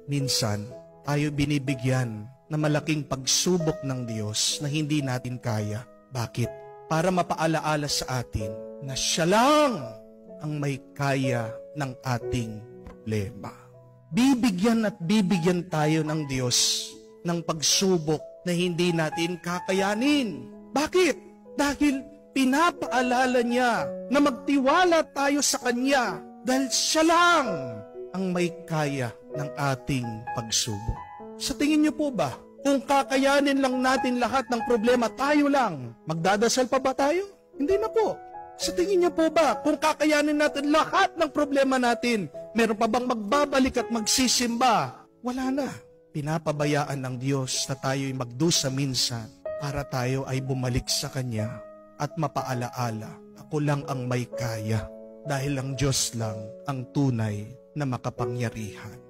Minsan, tayo binibigyan na malaking pagsubok ng Diyos na hindi natin kaya. Bakit? Para mapaalaala sa atin na Siya lang ang may kaya ng ating problema. Bibigyan at bibigyan tayo ng Diyos ng pagsubok na hindi natin kakayanin. Bakit? Dahil pinapaalala niya na magtiwala tayo sa Kanya dahil Siya lang ang may kaya ng ating pagsubok. Sa tingin niyo po ba, kung kakayanin lang natin lahat ng problema tayo lang, magdadasal pa ba tayo? Hindi na po. Sa tingin niyo po ba, kung kakayanin natin lahat ng problema natin, meron pa bang magbabalik at magsisimba? Wala na. Pinapabayaan ng Diyos na tayo'y magdusa minsan para tayo ay bumalik sa Kanya at mapaalaala, ako lang ang may kaya dahil ang Diyos lang ang tunay na makapangyarihan.